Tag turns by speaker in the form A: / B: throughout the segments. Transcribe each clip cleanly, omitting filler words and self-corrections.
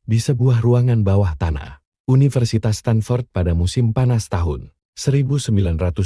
A: di sebuah ruangan bawah tanah Universitas Stanford pada musim panas tahun 1971.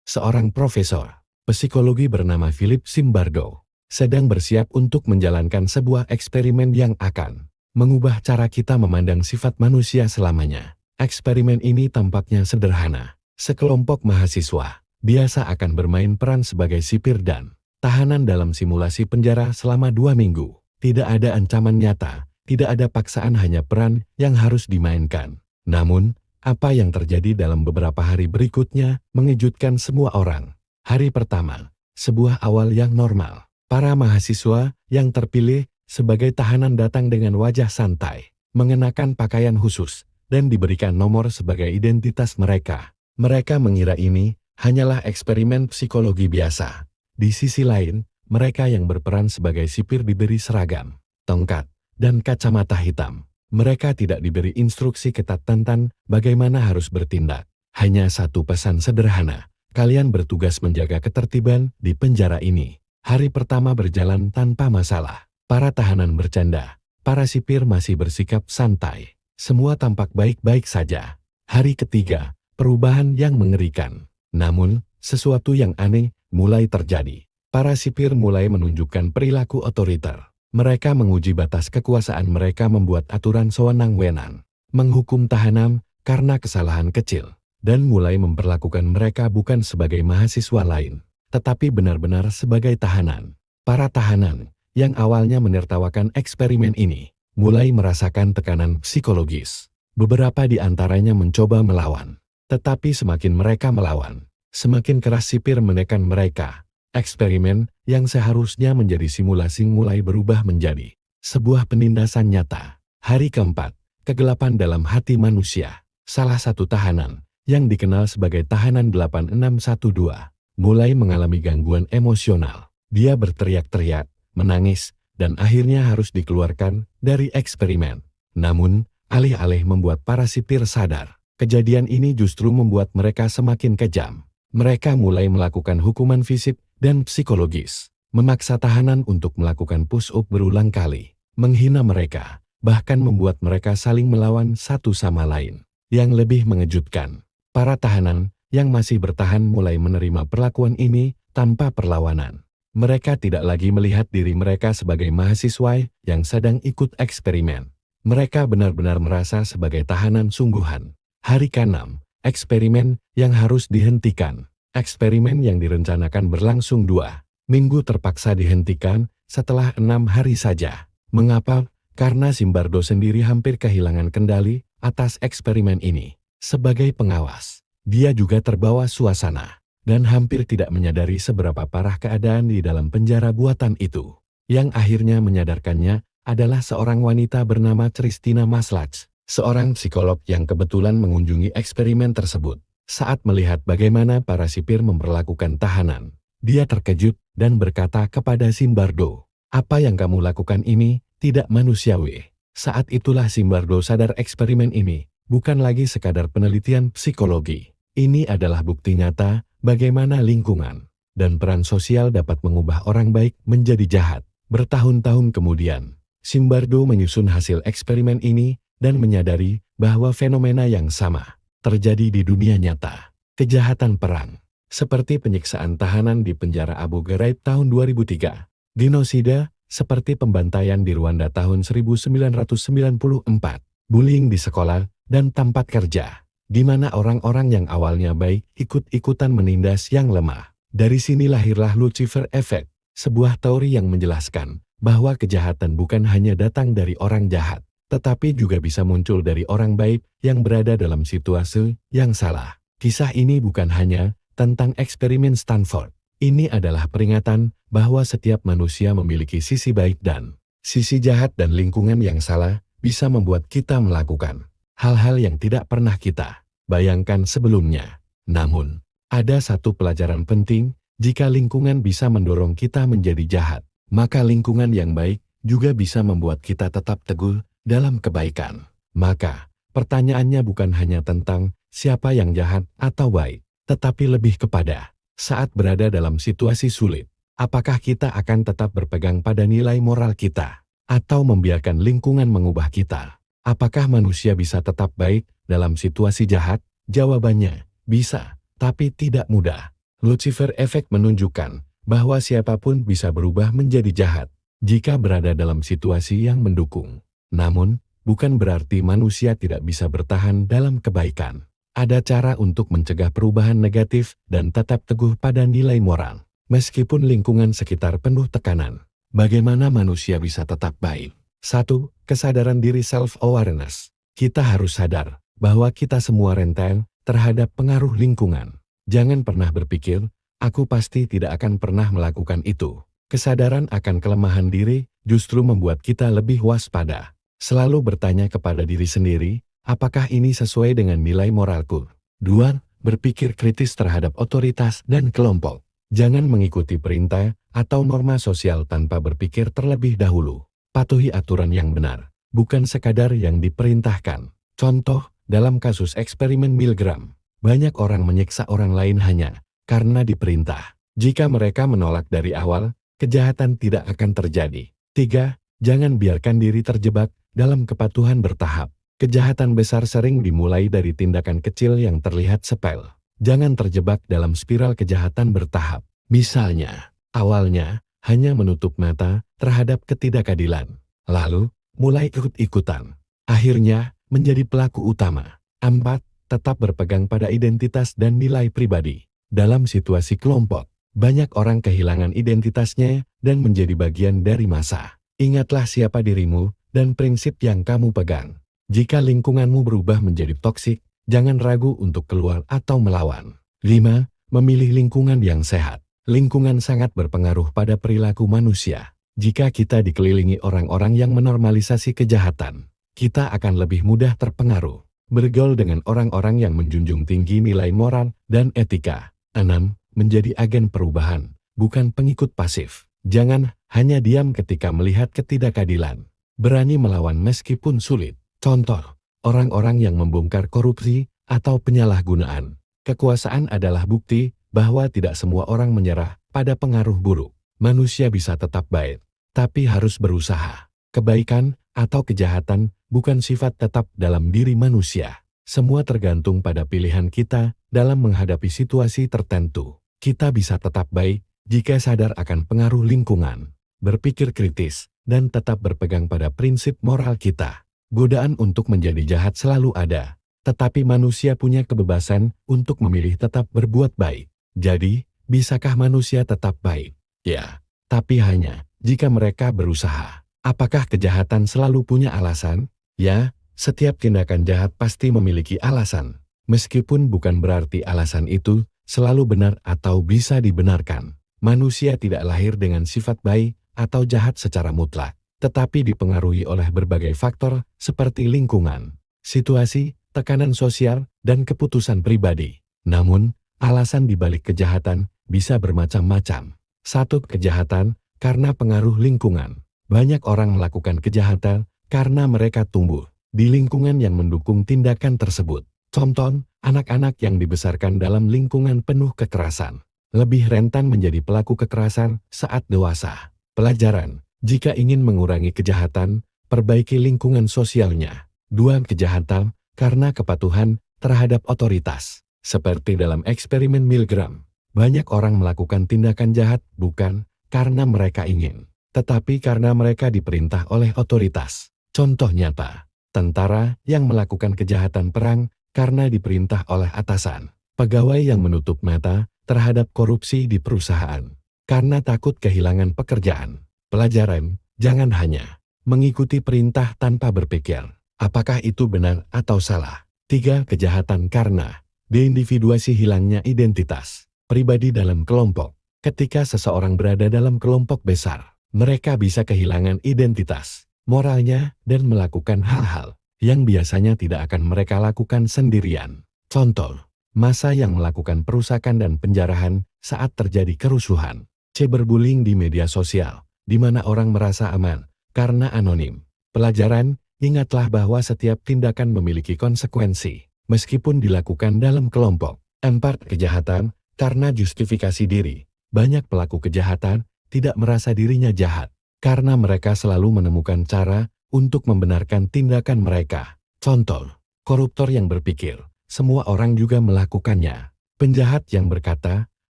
A: Seorang profesor psikologi bernama Philip Zimbardo sedang bersiap untuk menjalankan sebuah eksperimen yang akan mengubah cara kita memandang sifat manusia selamanya. Eksperimen ini tampaknya sederhana. Sekelompok mahasiswa biasa akan bermain peran sebagai sipir dan tahanan dalam simulasi penjara selama 2 minggu. Tidak ada ancaman nyata, tidak ada paksaan, hanya peran yang harus dimainkan. Namun, apa yang terjadi dalam beberapa hari berikutnya mengejutkan semua orang. Hari pertama, sebuah awal yang normal. Para mahasiswa yang terpilih sebagai tahanan datang dengan wajah santai, mengenakan pakaian khusus, dan diberikan nomor sebagai identitas mereka. Mereka mengira ini hanyalah eksperimen psikologi biasa. Di sisi lain, mereka yang berperan sebagai sipir diberi seragam, tongkat, dan kacamata hitam. Mereka tidak diberi instruksi ketat tentang bagaimana harus bertindak. Hanya satu pesan sederhana, kalian bertugas menjaga ketertiban di penjara ini. Hari pertama berjalan tanpa masalah. Para tahanan bercanda, para sipir masih bersikap santai. Semua tampak baik-baik saja. Hari ketiga, perubahan yang mengerikan. Namun, sesuatu yang aneh mulai terjadi. Para sipir mulai menunjukkan perilaku otoriter. Mereka menguji batas kekuasaan mereka, membuat aturan sewenang-wenang, menghukum tahanan karena kesalahan kecil, dan mulai memperlakukan mereka bukan sebagai mahasiswa lain, tetapi benar-benar sebagai tahanan. Para tahanan yang awalnya menertawakan eksperimen ini, mulai merasakan tekanan psikologis. Beberapa di antaranya mencoba melawan, tetapi semakin mereka melawan, semakin keras sipir menekan mereka. Eksperimen yang seharusnya menjadi simulasi mulai berubah menjadi sebuah penindasan nyata. Hari keempat, kegelapan dalam hati manusia. Salah satu tahanan, yang dikenal sebagai tahanan 8612, mulai mengalami gangguan emosional. Dia berteriak-teriak, menangis, dan akhirnya harus dikeluarkan dari eksperimen. Namun, alih-alih membuat para sipir sadar, kejadian ini justru membuat mereka semakin kejam. Mereka mulai melakukan hukuman fisik dan psikologis, memaksa tahanan untuk melakukan push-up berulang kali, menghina mereka, bahkan membuat mereka saling melawan satu sama lain. Yang lebih mengejutkan, para tahanan yang masih bertahan mulai menerima perlakuan ini tanpa perlawanan. Mereka tidak lagi melihat diri mereka sebagai mahasiswa yang sedang ikut eksperimen. Mereka benar-benar merasa sebagai tahanan sungguhan. Hari ke-6, eksperimen yang harus dihentikan. Eksperimen yang direncanakan berlangsung 2 minggu terpaksa dihentikan setelah 6 hari saja. Mengapa? Karena Zimbardo sendiri hampir kehilangan kendali atas eksperimen ini. Sebagai pengawas, dia juga terbawa suasana dan hampir tidak menyadari seberapa parah keadaan di dalam penjara buatan itu. Yang akhirnya menyadarkannya adalah seorang wanita bernama Christina Maslach, seorang psikolog yang kebetulan mengunjungi eksperimen tersebut. Saat melihat bagaimana para sipir memperlakukan tahanan, dia terkejut dan berkata kepada Zimbardo, "Apa yang kamu lakukan ini tidak manusiawi." Saat itulah Zimbardo sadar eksperimen ini bukan lagi sekadar penelitian psikologi. Ini adalah bukti nyata bagaimana lingkungan dan peran sosial dapat mengubah orang baik menjadi jahat. Bertahun-tahun kemudian, Zimbardo menyusun hasil eksperimen ini dan menyadari bahwa fenomena yang sama terjadi di dunia nyata. Kejahatan perang, seperti penyiksaan tahanan di penjara Abu Ghraib tahun 2003, genosida, seperti pembantaian di Rwanda tahun 1994, bullying di sekolah dan tempat kerja, di mana orang-orang yang awalnya baik ikut-ikutan menindas yang lemah. Dari sini lahirlah Lucifer Effect, sebuah teori yang menjelaskan bahwa kejahatan bukan hanya datang dari orang jahat, tetapi juga bisa muncul dari orang baik yang berada dalam situasi yang salah. Kisah ini bukan hanya tentang eksperimen Stanford. Ini adalah peringatan bahwa setiap manusia memiliki sisi baik dan sisi jahat, dan lingkungan yang salah bisa membuat kita melakukan hal-hal yang tidak pernah kita bayangkan sebelumnya. Namun, ada satu pelajaran penting: jika lingkungan bisa mendorong kita menjadi jahat, maka lingkungan yang baik juga bisa membuat kita tetap teguh dalam kebaikan. Maka, pertanyaannya bukan hanya tentang siapa yang jahat atau baik, tetapi lebih kepada saat berada dalam situasi sulit, apakah kita akan tetap berpegang pada nilai moral kita? atau membiarkan lingkungan mengubah kita. Apakah manusia bisa tetap baik dalam situasi jahat? Jawabannya, bisa, tapi tidak mudah. Lucifer Effect menunjukkan bahwa siapapun bisa berubah menjadi jahat jika berada dalam situasi yang mendukung. Namun, bukan berarti manusia tidak bisa bertahan dalam kebaikan. Ada cara untuk mencegah perubahan negatif dan tetap teguh pada nilai moral. Meskipun lingkungan sekitar penuh tekanan, bagaimana manusia bisa tetap baik? 1. Kesadaran diri self-awareness. Kita harus sadar bahwa kita semua rentan terhadap pengaruh lingkungan. Jangan pernah berpikir, aku pasti tidak akan pernah melakukan itu. Kesadaran akan kelemahan diri justru membuat kita lebih waspada. Selalu bertanya kepada diri sendiri, apakah ini sesuai dengan nilai moralku? 2. Berpikir kritis terhadap otoritas dan kelompok. Jangan mengikuti perintah atau norma sosial tanpa berpikir terlebih dahulu. Patuhi aturan yang benar, bukan sekadar yang diperintahkan. Contoh, dalam kasus eksperimen Milgram, banyak orang menyiksa orang lain hanya karena diperintah. Jika mereka menolak dari awal, kejahatan tidak akan terjadi. 3. Jangan biarkan diri terjebak dalam kepatuhan bertahap. Kejahatan besar sering dimulai dari tindakan kecil yang terlihat sepele. Jangan terjebak dalam spiral kejahatan bertahap. Misalnya, awalnya hanya menutup mata terhadap ketidakadilan, lalu mulai ikut-ikutan. Akhirnya menjadi pelaku utama. 4. Tetap berpegang pada identitas dan nilai pribadi. Dalam situasi kelompok, banyak orang kehilangan identitasnya dan menjadi bagian dari massa. Ingatlah siapa dirimu dan prinsip yang kamu pegang. Jika lingkunganmu berubah menjadi toksik, jangan ragu untuk keluar atau melawan. 5. Memilih lingkungan yang sehat. Lingkungan sangat berpengaruh pada perilaku manusia. Jika kita dikelilingi orang-orang yang menormalisasi kejahatan, kita akan lebih mudah terpengaruh. Bergaul dengan orang-orang yang menjunjung tinggi nilai moral dan etika. 6. Menjadi agen perubahan, bukan pengikut pasif. Jangan hanya diam ketika melihat ketidakadilan. Berani melawan meskipun sulit. Contoh, orang-orang yang membongkar korupsi atau penyalahgunaan kekuasaan adalah bukti bahwa tidak semua orang menyerah pada pengaruh buruk. Manusia bisa tetap baik, tapi harus berusaha. Kebaikan atau kejahatan bukan sifat tetap dalam diri manusia. Semua tergantung pada pilihan kita dalam menghadapi situasi tertentu. Kita bisa tetap baik jika sadar akan pengaruh lingkungan, berpikir kritis, dan tetap berpegang pada prinsip moral kita. Godaan untuk menjadi jahat selalu ada, tetapi manusia punya kebebasan untuk memilih tetap berbuat baik. Jadi, bisakah manusia tetap baik? Ya, tapi hanya jika mereka berusaha. Apakah kejahatan selalu punya alasan? Ya, setiap tindakan jahat pasti memiliki alasan. Meskipun bukan berarti alasan itu selalu benar atau bisa dibenarkan. Manusia tidak lahir dengan sifat baik atau jahat secara mutlak, tetapi dipengaruhi oleh berbagai faktor seperti lingkungan, situasi, tekanan sosial, dan keputusan pribadi. Namun, alasan di balik kejahatan bisa bermacam-macam. 1. Kejahatan karena pengaruh lingkungan. Banyak orang melakukan kejahatan karena mereka tumbuh di lingkungan yang mendukung tindakan tersebut. Contoh, anak-anak yang dibesarkan dalam lingkungan penuh kekerasan lebih rentan menjadi pelaku kekerasan saat dewasa. Pelajaran, jika ingin mengurangi kejahatan, perbaiki lingkungan sosialnya. 2. Kejahatan karena kepatuhan terhadap otoritas. Seperti dalam eksperimen Milgram, banyak orang melakukan tindakan jahat bukan karena mereka ingin, tetapi karena mereka diperintah oleh otoritas. Contoh nyata, tentara yang melakukan kejahatan perang karena diperintah oleh atasan. Pegawai yang menutup mata terhadap korupsi di perusahaan karena takut kehilangan pekerjaan. Pelajaran, jangan hanya mengikuti perintah tanpa berpikir, apakah itu benar atau salah. 3. Kejahatan karena deindividuasi, hilangnya identitas pribadi dalam kelompok. Ketika seseorang berada dalam kelompok besar, mereka bisa kehilangan identitas moralnya dan melakukan hal-hal yang biasanya tidak akan mereka lakukan sendirian. Contoh, massa yang melakukan perusakan dan penjarahan saat terjadi kerusuhan. Cyberbullying di media sosial, di mana orang merasa aman karena anonim. Pelajaran, ingatlah bahwa setiap tindakan memiliki konsekuensi, meskipun dilakukan dalam kelompok. 4. Kejahatan karena justifikasi diri. Banyak pelaku kejahatan tidak merasa dirinya jahat, karena mereka selalu menemukan cara untuk membenarkan tindakan mereka. Contoh, koruptor yang berpikir, semua orang juga melakukannya. Penjahat yang berkata,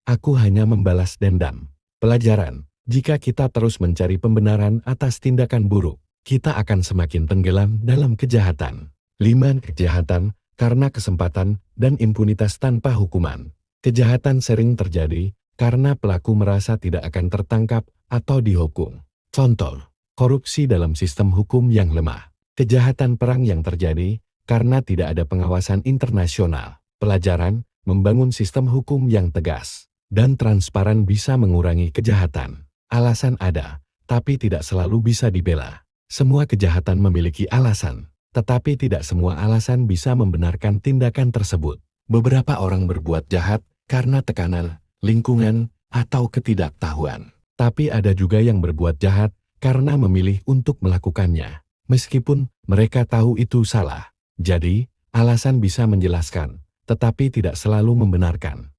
A: aku hanya membalas dendam. Pelajaran, jika kita terus mencari pembenaran atas tindakan buruk, kita akan semakin tenggelam dalam kejahatan. 5. Kejahatan karena kesempatan dan impunitas tanpa hukuman. Kejahatan sering terjadi karena pelaku merasa tidak akan tertangkap atau dihukum. Contoh, korupsi dalam sistem hukum yang lemah. Kejahatan perang yang terjadi karena tidak ada pengawasan internasional. Pelajaran, membangun sistem hukum yang tegas dan transparan bisa mengurangi kejahatan. Alasan ada, tapi tidak selalu bisa dibela. Semua kejahatan memiliki alasan, tetapi tidak semua alasan bisa membenarkan tindakan tersebut. Beberapa orang berbuat jahat karena tekanan, lingkungan, atau ketidaktahuan. Tapi ada juga yang berbuat jahat karena memilih untuk melakukannya, meskipun mereka tahu itu salah. Jadi, alasan bisa menjelaskan, tetapi tidak selalu membenarkan.